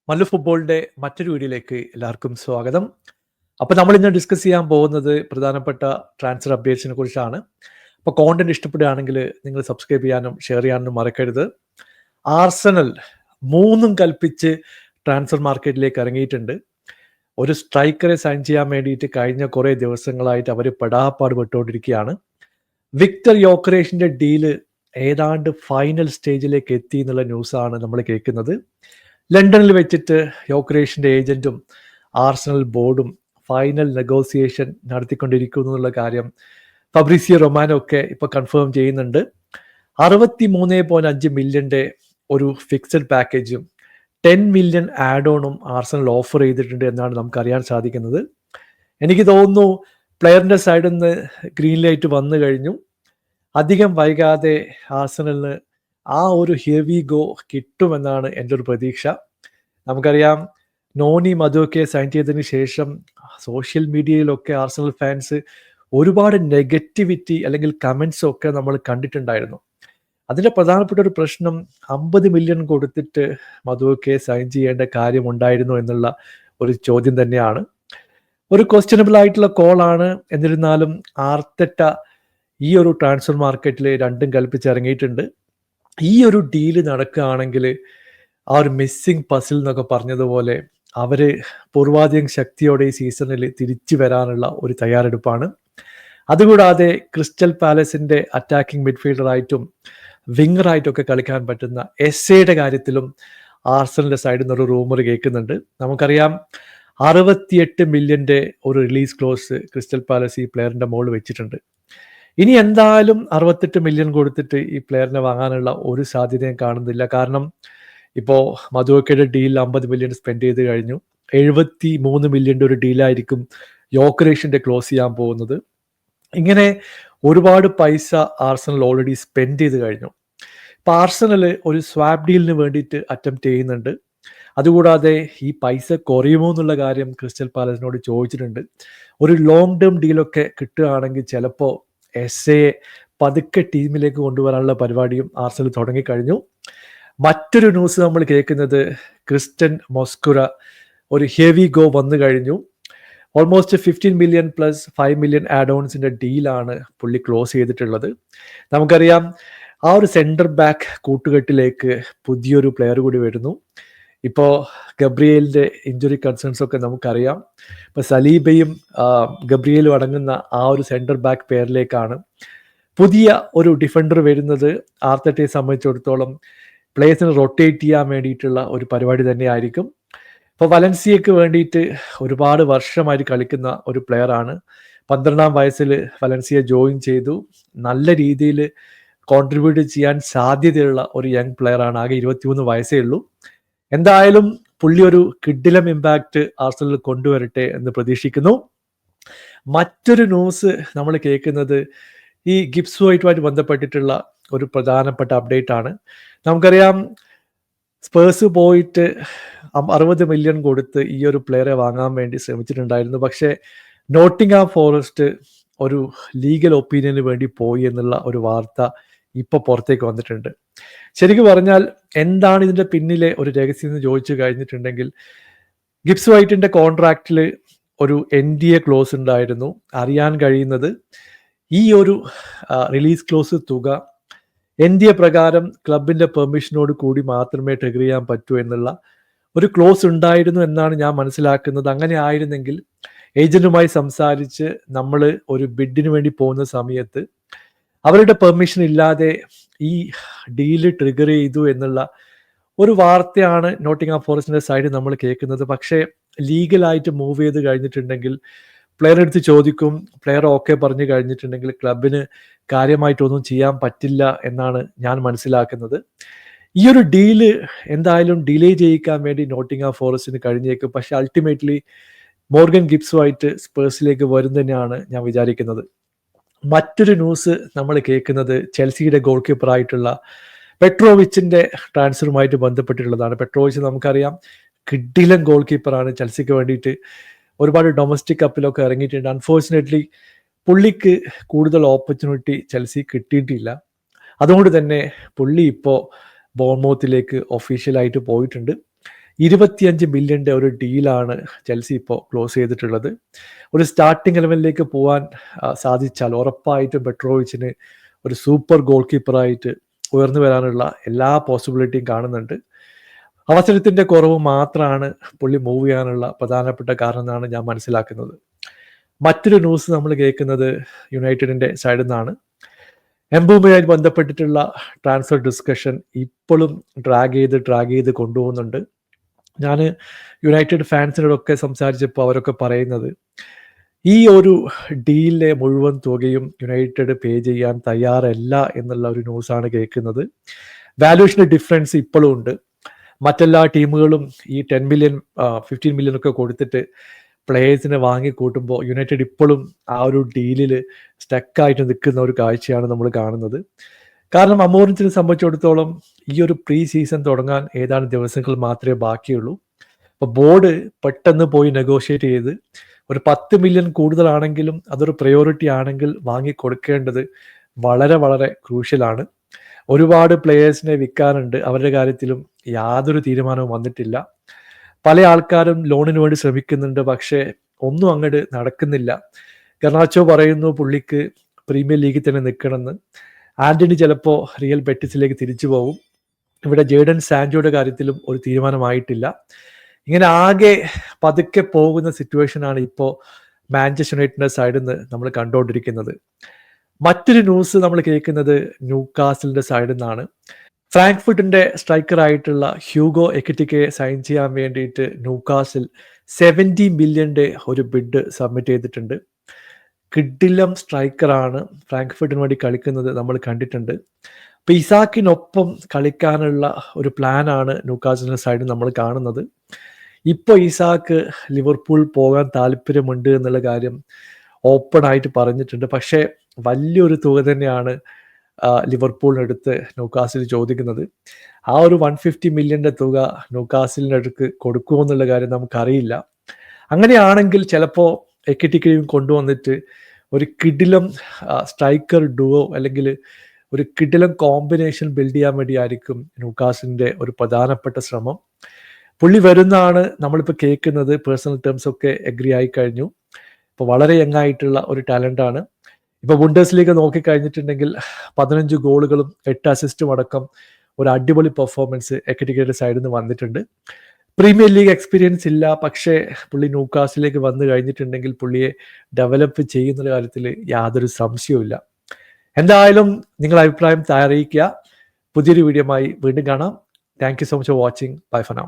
മല്ലു ഫുട്ബോളിന്റെ മറ്റൊരു വീഡിയോയിലേക്ക് എല്ലാവർക്കും സ്വാഗതം. അപ്പോൾ നമ്മൾ ഇന്ന് ഡിസ്കസ് ചെയ്യാൻ പോകുന്നത് പ്രധാനപ്പെട്ട ട്രാൻസ്ഫർ അപ്ഡേറ്റ്സിനെ കുറിച്ചാണ്. അപ്പോൾ കോണ്ടന്റ് ഇഷ്ടപ്പെടുകയാണെങ്കിൽ നിങ്ങൾ സബ്സ്ക്രൈബ് ചെയ്യാനും ഷെയർ ചെയ്യാനും മറക്കരുത്. ആർസണൽ മൂന്നും കൽപ്പിച്ച് ട്രാൻസ്ഫർ മാർക്കറ്റിലേക്ക് ഇറങ്ങിയിട്ടുണ്ട്. ഒരു സ്ട്രൈക്കറെ സൈൻ ചെയ്യാൻ വേണ്ടിയിട്ട് കഴിഞ്ഞ കുറേ ദിവസങ്ങളായിട്ട് അവർ പെടാപ്പാട് പെട്ടുകൊണ്ടിരിക്കുകയാണ്. വിക്ടർ യോക്കറേഷിന്റെ ഡീല് ഏതാണ്ട് ഫൈനൽ സ്റ്റേജിലേക്ക് എത്തി എന്നുള്ള ന്യൂസാണ് നമ്മൾ കേൾക്കുന്നത്. ലണ്ടനിൽ വെച്ചിട്ട് യോക്കറേഷിന്റെ ഏജന്റും ആർസണൽ ബോർഡും ഫൈനൽ നെഗോസിയേഷൻ നടത്തിക്കൊണ്ടിരിക്കുന്നു എന്നുള്ള കാര്യം ഫബ്രീസിയോ റൊമാനോ ഒക്കെ ഇപ്പൊ കൺഫേം ചെയ്യുന്നുണ്ട്. 63.5 മില്യന്റെ ഒരു ഫിക്സഡ് പാക്കേജും 10 മില്യൺ ആഡ് ഓണും ആർസണൽ ഓഫർ ചെയ്തിട്ടുണ്ട് എന്നാണ് നമുക്ക് അറിയാൻ സാധിക്കുന്നത്. എനിക്ക് തോന്നുന്നു പ്ലെയറിന്റെ സൈഡിൽ നിന്ന് ഗ്രീൻ ലൈറ്റ് വന്നു കഴിഞ്ഞു. അധികം വൈകാതെ ആർസണലിന് ആ ഒരു ഹെവി ഗോ കിട്ടുമെന്നാണ് എൻ്റെ ഒരു പ്രതീക്ഷ. നമുക്കറിയാം നോണി മധുവൊക്കെ സൈൻ ചെയ്തതിന് ശേഷം സോഷ്യൽ മീഡിയയിലൊക്കെ ആർസണൽ ഫാൻസ് ഒരുപാട് നെഗറ്റിവിറ്റി അല്ലെങ്കിൽ കമൻസ് ഒക്കെ നമ്മൾ കണ്ടിട്ടുണ്ടായിരുന്നു. അതിൻ്റെ പ്രധാനപ്പെട്ട ഒരു പ്രശ്നം 50 മില്യൺ കൊടുത്തിട്ട് മധുവൊക്കെ സൈൻ ചെയ്യേണ്ട കാര്യമുണ്ടായിരുന്നു എന്നുള്ള ഒരു ചോദ്യം തന്നെയാണ്. ഒരു ക്വസ്റ്റ്യനബിൾ ആയിട്ടുള്ള കോളാണ്. എന്നിരുന്നാലും ആർടെറ്റ ഈ ഒരു ട്രാൻസ്ഫർ മാർക്കറ്റിൽ രണ്ടും കൽപ്പിച്ചിറങ്ങിയിട്ടുണ്ട്. ഈ ഒരു ഡീല് നടക്കുകയാണെങ്കിൽ ആ ഒരു മിസ്സിംഗ് പസിൽ എന്നൊക്കെ പറഞ്ഞതുപോലെ അവര് പൂർവാധികം ശക്തിയോടെ ഈ സീസണിൽ തിരിച്ചു വരാനുള്ള ഒരു തയ്യാറെടുപ്പാണ്. അതുകൂടാതെ ക്രിസ്റ്റൽ പാലസിന്റെ അറ്റാക്കിംഗ് മിഡ്ഫീൽഡറായിട്ടും വിങ്ങറായിട്ടും ഒക്കെ കളിക്കാൻ പറ്റുന്ന എസ്സയുടെ കാര്യത്തിലും ആർസണലിന്റെ സൈഡിൽ നിന്നൊരു റൂമർ കേൾക്കുന്നുണ്ട്. നമുക്കറിയാം 68 മില്യന്റെ ഒരു റിലീസ് ക്ലോസ് ക്രിസ്റ്റൽ പാലസ് ഈ പ്ലെയറിന്റെ മുകളിൽ വെച്ചിട്ടുണ്ട്. ഇനി എന്തായാലും 68 മില്യൺ കൊടുത്തിട്ട് ഈ പ്ലെയറിനെ വാങ്ങാനുള്ള ഒരു സാധ്യതയും കാണുന്നില്ല. കാരണം ഇപ്പോൾ മധുവക്കയുടെ ഡീൽ 50 മില്യൺ സ്പെൻഡ് ചെയ്ത് കഴിഞ്ഞു. 73 മില്യൻ്റെ ഒരു ഡീലായിരിക്കും യോക്കറേഷിന്റെ ക്ലോസ് ചെയ്യാൻ പോകുന്നത്. ഇങ്ങനെ ഒരുപാട് പൈസ ആർസണൽ ഓൾറെഡി സ്പെൻഡ് ചെയ്ത് കഴിഞ്ഞു. ഇപ്പം ആർസണൽ ഒരു സ്വാപ്പ് ഡീലിന് വേണ്ടിയിട്ട് അറ്റംപ്റ്റ് ചെയ്യുന്നുണ്ട്. അതുകൂടാതെ ഈ പൈസ കുറയുമോ എന്നുള്ള കാര്യം ക്രിസ്റ്റൽ പാലസിനോട് ചോദിച്ചിട്ടുണ്ട്. ഒരു ലോങ് ടേം ഡീലൊക്കെ കിട്ടുകയാണെങ്കിൽ ചിലപ്പോൾ എസ്സയെ പതുക്കെ ടീമിലേക്ക് കൊണ്ടുവരാനുള്ള പരിപാടിയും ആർസണൽ തുടങ്ങിക്കഴിഞ്ഞു. മറ്റൊരു ന്യൂസ് നമ്മൾ കേൾക്കുന്നത് ക്രിസ്റ്റ്യൻ മൊസ്കുര ഒരു ഹെവി ഗോ വന്നു കഴിഞ്ഞു. ഓൾമോസ്റ്റ് 15 മില്യൺ പ്ലസ് 5 മില്യൺ ആഡ് ഓൺസിന്റെ ഡീലാണ് പുള്ളി ക്ലോസ് ചെയ്തിട്ടുള്ളത്. നമുക്കറിയാം ആ ഒരു സെന്റർ ബാക്ക് കൂട്ടുകെട്ടിലേക്ക് പുതിയൊരു പ്ലെയർ കൂടി വരുന്നു. ഇപ്പോൾ ഗബ്രിയേലിന്റെ ഇഞ്ചുറി കൺസേൺസ് ഒക്കെ നമുക്കറിയാം. ഇപ്പൊ സലീബയും ഗബ്രിയേലും അടങ്ങുന്ന ആ ഒരു സെന്റർ ബാക്ക് പെയറിലേക്കാണ് പുതിയ ഒരു ഡിഫൻഡർ വരുന്നത്. ആർടെറ്റയെ സംബന്ധിച്ചിടത്തോളം പ്ലേയേഴ്സിനെ റൊട്ടേറ്റ് ചെയ്യാൻ വേണ്ടിയിട്ടുള്ള ഒരു പരിപാടി തന്നെയായിരിക്കും. ഇപ്പോൾ വലൻസിയക്ക് വേണ്ടിയിട്ട് ഒരുപാട് വർഷമായിട്ട് കളിക്കുന്ന ഒരു പ്ലെയറാണ്. 12-ാം വയസ്സിൽ വലൻസിയ ജോയിൻ ചെയ്തു. നല്ല രീതിയിൽ കോൺട്രിബ്യൂട്ട് ചെയ്യാൻ സാധ്യതയുള്ള ഒരു യങ് പ്ലെയറാണ്. ആകെ 23 വയസ്സേ ഉള്ളൂ. എന്തായാലും പുള്ളി ഒരു കിഡിലം ഇമ്പാക്റ്റ് ആർസണലിൽ കൊണ്ടുവരട്ടെ എന്ന് പ്രതീക്ഷിക്കുന്നു. മറ്റൊരു ന്യൂസ് നമ്മൾ കേൾക്കുന്നത് ഈ ഗിബ്സ് വൈറ്റുമായിട്ട് ബന്ധപ്പെട്ടിട്ടുള്ള ഒരു പ്രധാനപ്പെട്ട അപ്ഡേറ്റ് ആണ്. നമുക്കറിയാം സ്പേഴ്സ് പോയിട്ട് 60 മില്യൺ കൊടുത്ത് ഈ ഒരു പ്ലെയറെ വാങ്ങാൻ വേണ്ടി ശ്രമിച്ചിട്ടുണ്ടായിരുന്നു. പക്ഷേ നോട്ടിംഗ്ഹാം ഫോറസ്റ്റ് ഒരു ലീഗൽ ഒപ്പീനിയന് വേണ്ടി പോയി എന്നുള്ള ഒരു വാർത്ത ഇപ്പൊ പുറത്തേക്ക് വന്നിട്ടുണ്ട്. ശരിക്കും പറഞ്ഞാൽ എന്താണ് ഇതിന്റെ പിന്നിലെ ഒരു രഹസ്യം എന്ന് ചോദിച്ചു കഴിഞ്ഞിട്ടുണ്ടെങ്കിൽ, ഗിബ്സ് വൈറ്റിന്റെ കോൺട്രാക്റ്റിൽ ഒരു NDA ക്ലോസ് ഉണ്ടായിരുന്നു. അറിയാൻ കഴിയുന്നത് ഈ ഒരു റിലീസ് ക്ലോസ് തുക NDA പ്രകാരം ക്ലബിന്റെ പെർമിഷനോട് കൂടി മാത്രമേ ട്രിഗർ ചെയ്യാൻ പറ്റൂ എന്നുള്ള ഒരു ക്ലോസ് ഉണ്ടായിരുന്നു എന്നാണ് ഞാൻ മനസ്സിലാക്കുന്നത്. അങ്ങനെ ആയിരുന്നെങ്കിൽ ഏജന്റുമായി സംസാരിച്ച് നമ്മൾ ഒരു ബിഡിന് വേണ്ടി പോകുന്ന സമയത്ത് അവരുടെ പെർമിഷൻ ഇല്ലാതെ ഈ ഡീല് ട്രിഗർ ചെയ്തു എന്നുള്ള ഒരു വാർത്തയാണ് നോട്ടിംഗ്ഹാം ഫോറസ്റ്റിന്റെ സൈഡിൽ നമ്മൾ കേൾക്കുന്നത്. പക്ഷേ ലീഗലായിട്ട് മൂവ് ചെയ്ത് കഴിഞ്ഞിട്ടുണ്ടെങ്കിൽ പ്ലെയർ എടുത്ത് ചോദിക്കും. പ്ലെയർ ഓക്കെ പറഞ്ഞു കഴിഞ്ഞിട്ടുണ്ടെങ്കിൽ ക്ലബിന് കാര്യമായിട്ടൊന്നും ചെയ്യാൻ പറ്റില്ല എന്നാണ് ഞാൻ മനസ്സിലാക്കുന്നത്. ഈ ഒരു ഡീല് എന്തായാലും ഡിലേ ചെയ്യിക്കാൻ വേണ്ടി നോട്ടിംഗ്ഹാം ഫോറസ്റ്റിന് കഴിഞ്ഞേക്കും. പക്ഷെ അൾട്ടിമേറ്റ്ലി മോർഗൻ ഗിബ്സുമായിട്ട് സ്പേഴ്സിലേക്ക് വരും തന്നെയാണ് ഞാൻ വിചാരിക്കുന്നത്. മറ്റൊരു ന്യൂസ് നമ്മൾ കേൾക്കുന്നത് ചെൽസിയുടെ ഗോൾ കീപ്പറായിട്ടുള്ള പെട്രോവിച്ചിന്റെ ട്രാൻസ്ഫറുമായിട്ട് ബന്ധപ്പെട്ടിട്ടുള്ളതാണ്. പെട്രോവിച്ച് നമുക്കറിയാം കിഡിലൻ ഗോൾ കീപ്പറാണ്. ചെൽസിക്ക് വേണ്ടിയിട്ട് ഒരുപാട് ഡൊമസ്റ്റിക് കപ്പിലൊക്കെ ഇറങ്ങിയിട്ടുണ്ട്. അൺഫോർച്ചുനേറ്റ്ലി പുള്ളിക്ക് കൂടുതൽ ഓപ്പർച്യൂണിറ്റി ചെൽസി കിട്ടിയിട്ടില്ല. അതുകൊണ്ട് തന്നെ പുള്ളി ഇപ്പോൾ ബോർമൗത്തിലേക്ക് ഒഫീഷ്യലായിട്ട് പോയിട്ടുണ്ട്. 25 മില്യൻ്റെ ഒരു ഡീലാണ് ചെൽസി ഇപ്പോൾ ക്ലോസ് ചെയ്തിട്ടുള്ളത്. ഒരു സ്റ്റാർട്ടിംഗ് 11ലേക്ക് പോവാൻ സാധിച്ചാൽ ഉറപ്പായിട്ടും പെട്രോവിച്ചിന് ഒരു സൂപ്പർ ഗോൾ കീപ്പറായിട്ട് ഉയർന്നു വരാനുള്ള എല്ലാ പോസിബിലിറ്റിയും കാണുന്നുണ്ട്. അവസരത്തിൻ്റെ കുറവ് മാത്രമാണ് പുള്ളി മൂവ് ചെയ്യാനുള്ള പ്രധാനപ്പെട്ട കാരണം എന്നാണ് ഞാൻ മനസ്സിലാക്കുന്നത്. മറ്റൊരു ന്യൂസ് നമ്മൾ കേൾക്കുന്നത് യുണൈറ്റഡിൻ്റെ സൈഡിൽ നിന്നാണ്. എംബൂമയുമായി ബന്ധപ്പെട്ടിട്ടുള്ള ട്രാൻസ്ഫർ ഡിസ്കഷൻ ഇപ്പോഴും ഡ്രാഗ് ചെയ്ത് കൊണ്ടുപോകുന്നുണ്ട്. ഞാൻ യുണൈറ്റഡ് ഫാൻസിനോടൊക്കെ സംസാരിച്ചപ്പോൾ അവരൊക്കെ പറയുന്നത് ഈ ഒരു ഡീലിലെ മുഴുവൻ തുകയും യുണൈറ്റഡ് പേ ചെയ്യാൻ തയ്യാറല്ല എന്നുള്ള ഒരു ന്യൂസാണ് കേൾക്കുന്നത്. വാല്യൂഷൻ്റെ ഡിഫറൻസ് ഇപ്പോഴും ഉണ്ട്. മറ്റെല്ലാ ടീമുകളും ഈ 10 മില്യൺ 15 മില്യൺ ഒക്കെ കൊടുത്തിട്ട് പ്ലേയേഴ്സിനെ വാങ്ങിക്കൂട്ടുമ്പോൾ യുണൈറ്റഡ് ഇപ്പോഴും ആ ഒരു ഡീലിൽ സ്റ്റക്കായിട്ട് നിൽക്കുന്ന ഒരു കാഴ്ചയാണ് നമ്മൾ കാണുന്നത്. കാരണം അമോറിഞ്ചിനെ സംബന്ധിച്ചിടത്തോളം ഈ ഒരു പ്രീ സീസൺ തുടങ്ങാൻ ഏതാനും ദിവസങ്ങൾ മാത്രമേ ബാക്കിയുള്ളൂ. അപ്പോൾ ബോർഡ് പെട്ടെന്ന് പോയി നെഗോഷിയേറ്റ് ചെയ്ത് ഒരു 10 മില്യൺ കൂടുതലാണെങ്കിലും അതൊരു പ്രയോറിറ്റി ആണെങ്കിൽ വാങ്ങിക്കൊടുക്കേണ്ടത് വളരെ വളരെ ക്രൂഷ്യലാണ്. ഒരുപാട് പ്ലെയേഴ്സിനെ വിൽക്കാനുണ്ട്. അവരുടെ കാര്യത്തിലും യാതൊരു തീരുമാനവും വന്നിട്ടില്ല. പല ആൾക്കാരും ലോണിന് വേണ്ടി ശ്രമിക്കുന്നുണ്ട്, പക്ഷേ ഒന്നും അങ്ങോട്ട് നടക്കുന്നില്ല. ഗർണാച്ചോ പറയുന്നു പുള്ളിക്ക് പ്രീമിയർ ലീഗിൽ തന്നെ നിൽക്കണമെന്ന്. ആന്റണി ചിലപ്പോൾ റിയൽ ബെറ്റിസിലേക്ക് തിരിച്ചു പോകും. ഇവിടെ ജേഡൻ സാൻജോയുടെ കാര്യത്തിലും ഒരു തീരുമാനമായിട്ടില്ല. ഇങ്ങനെ ആകെ പതുക്കെ പോകുന്ന സിറ്റുവേഷനാണ് ഇപ്പോൾ മാഞ്ചസ്റ്റർ യുണൈറ്റഡിന്റെ സൈഡിൽ നിന്ന് നമ്മൾ കണ്ടുകൊണ്ടിരിക്കുന്നത്. മറ്റൊരു ന്യൂസ് നമ്മൾ കേൾക്കുന്നത് ന്യൂകാസിലിന്റെ സൈഡിൽ നിന്നാണ്. ഫ്രാങ്ക്ഫർട്ടിന്റെ സ്ട്രൈക്കറായിട്ടുള്ള ഹ്യൂഗോ എക്കിറ്റിക്കയെ സൈൻ ചെയ്യാൻ വേണ്ടിയിട്ട് ന്യൂകാസിൽ 70 മില്യൻ്റെ ഒരു ബിഡ് സബ്മിറ്റ് ചെയ്തിട്ടുണ്ട്. കിഡിലം സ്ട്രൈക്കറാണ്, ഫ്രാങ്ക്ഫർട്ടിന് വേണ്ടി കളിക്കുന്നത് നമ്മൾ കണ്ടിട്ടുണ്ട്. അപ്പോൾ ഇസാക്കിനൊപ്പം കളിക്കാനുള്ള ഒരു പ്ലാനാണ് ന്യൂകാസിലിന്റെ സൈഡിൽ നമ്മൾ കാണുന്നത്. ഇപ്പോൾ ഇസാക്ക് ലിവർപൂൾ പോകാൻ താല്പര്യമുണ്ട് എന്നുള്ള കാര്യം ഓപ്പൺ ആയിട്ട് പറഞ്ഞിട്ടുണ്ട്. പക്ഷേ വലിയൊരു തുക തന്നെയാണ് ലിവർപൂളിനടുത്ത് ന്യൂകാസിൽ ചോദിക്കുന്നത്. ആ ഒരു 150 മില്യൻ്റെ തുക ന്യൂകാസിലിനടുക്ക് കൊടുക്കുമോ എന്നുള്ള കാര്യം നമുക്കറിയില്ല. അങ്ങനെയാണെങ്കിൽ ചിലപ്പോൾ എക്കിറ്റിക്കയും കൊണ്ടുവന്നിട്ട് ഒരു കിടിലം സ്ട്രൈക്കർ ഡുവോ അല്ലെങ്കിൽ ഒരു കിടിലം കോമ്പിനേഷൻ ബിൽഡ് ചെയ്യാൻ വേണ്ടിയായിരിക്കും ന്യൂകാസിലിൻ്റെ ഒരു പ്രധാനപ്പെട്ട ശ്രമം. പുള്ളി വരുന്നതാണ് നമ്മളിപ്പോൾ കേൾക്കുന്നത്. പേഴ്സണൽ ടേംസ് ഒക്കെ എഗ്രി ആയി കഴിഞ്ഞു. ഇപ്പോൾ വളരെ യങ്ങായിട്ടുള്ള ഒരു ടാലൻ്റാണ്. ഇപ്പോൾ ബുണ്ടസ് ലീഗ് നോക്കിക്കഴിഞ്ഞിട്ടുണ്ടെങ്കിൽ 15 ഗോളുകളും 8 അസിസ്റ്റും അടക്കം ഒരു അടിപൊളി പെർഫോമൻസ് എക്കിറ്റിക്കയുടെ സൈഡിൽ നിന്ന് വന്നിട്ടുണ്ട്. പ്രീമിയർ ലീഗ് എക്സ്പീരിയൻസ് ഇല്ല, പക്ഷേ പുള്ളി ന്യൂകാസിലേക്ക് വന്നു കഴിഞ്ഞിട്ടുണ്ടെങ്കിൽ പുള്ളിയെ ഡെവലപ്പ് ചെയ്യുന്ന കാര്യത്തിൽ യാതൊരു സംശയവുമില്ല. എന്തായാലും നിങ്ങളുടെ അഭിപ്രായം അറിയിക്കുക. പുതിയൊരു വീഡിയോയുമായി വീണ്ടും കാണാം. Thank you so much for watching. Bye for now.